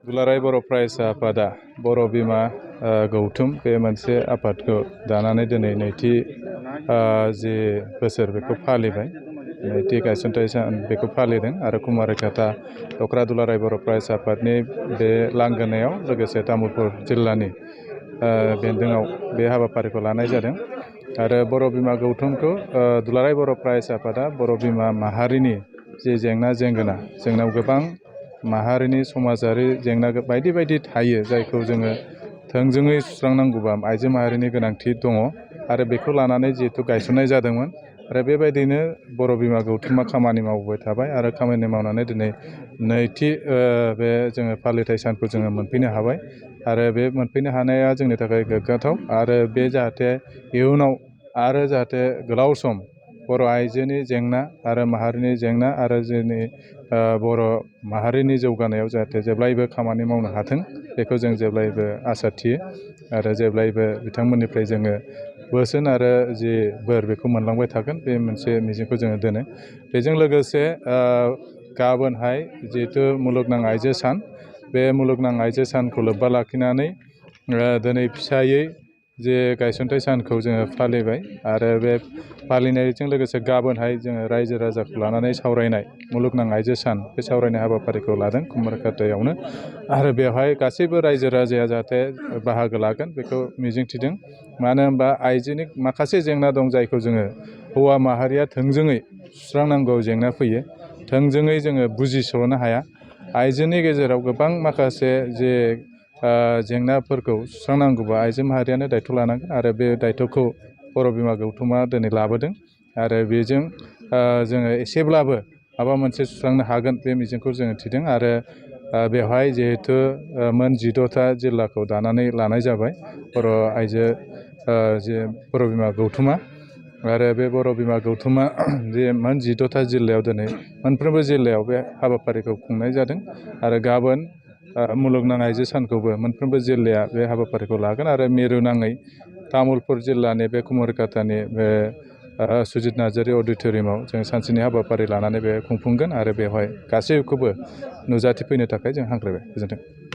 दुलाराय बर' फरायसा आफादा बर' बिमा गौथुम बे मोनसे आफादखौ दानानै दिनै नैथि जि बोसोर बेखौ फालिबाय। नैथि गायसनथाय सान बेखौ फालिदों आरो कुमारिघाटा दख्रा दुलाराय बर' फरायसा आफादनि बे लांगोनायाव लोगोसे तामुलपुर जिल्लानि बेन्दोङाव बे हाबाफारिखौ लानाय जादों। आरो बर' बिमा गौथुमखौ दुलाराय बर' फरायसा आफादा बर' बिमा माहारिनि जि जेंना जेंगोना जोंनाव गोबां माहारिनि समाजारि जेंना बायदि बायदि थायो, जायखौ जोङो थोंजोङै सुस्रांनांगौबा आइजो माहारिनि गोनांथि दङ आरो बेखौ लानानै जिहेथु गायसननाय जादोंमोन। आरो बेबायदिनो बर' बिमा गौथुमा खामानि मावबाय थाबाय आरो खामानि मावनानै दिनै नैथि बे जोङो फालिथाय सानखौ जोङो मोनफैनो हाबाय। आरो बे मोनफैनो हानाया जोंनि थाखाय गोग्गाथाव आरो बे जाहाथे इयुनाव आरो जाहाथे गोलाव सम बर' आइजोनि जेंना आरो माहारिनि जेंना आरो जोंनि बर' माहारिनि जौगानायाव जाहाथे जेब्लायबो खामानि मावनो हाथों, बेखौ जों जेब्लायबो आसा थियो आरो जेब्लायबो बिथांमोननिफ्राय जोङो बोसोन आरो जि बोर बेखौ मोनलांबाय थागोन, बे मोनसे मिजिंखौ जोङो दोनो। बेजों लोगोसे गाबोनहाय जिहेथु मुलुगनां आइजो सान, बे मुलुगनां आइजो सानखौ लोब्बा लाखिनानै दिनै फिसायै जे गायसनथाय सानखौ जोङो फालिबाय आरो बे फालिनायजों लोगोसे गाबोनहाय जोङो रायजो राजाखौ लानानै सावरायनाय मुलुगनां आइजो सान, बे सावरायनाय हाबाफारिखौ लादों कुमारिघाटायावनो। आरो बेवहाय गासैबो रायजो राजाया जाहाथे बाहागो लागोन बेखौ मिजिंथिदों। मानो होनबा आइजोनि माखासे जेंना दं, जायखौ जोङो हौवा माहारिया थोंजोङै सुस्रांनांगौ जेंना फैयो, थोंजोङै जोङो बुजिस'नो हाया। आइजोनि गेजेराव गोबां माखासे जे जेंनाफोरखौ सुस्रांनांगौबा आइजो माहारियानो दायथ' लानांगोन आरो बे दायथ'खौ बर' बिमा गौथुमा दिनै लाबोदों। आरो बेजों जोङो एसेब्लाबो माबा मोनसे सुस्रांनो हागोन, बे मिजिंखौ जोङो थिदों। आरो बेवहाय जिहेथु मोन 14था जिल्लाखौ दानानै लानाय जाबाय बर' आइजो जे बर' बिमा गौथुमा। आरो बे बर' बिमा गौथुमा जे मोन 14था जिल्लायाव दिनै मोनफ्रोमबो जिल्लायाव बे हाबाफारिखौ खुंनाय जादों। आरो गाबोन मुलुगनां आइजो सानखौबो मोनफ्रोमबो जिल्लाया बे हाबाफारिखौ लागोन आरो मिरु नाङै तामुलपुर जिल्लानि बे कुमारिघाटानि बे सुजित नार्जारि अडिट'रियामाव जों सानसेनि हाबाफारि लानानै बे खुंफुंगोन आरो बेवहाय गासैखौबो नुजाथिफैनो थाखाय जों हांख्रायबाय। गोजोन्थों।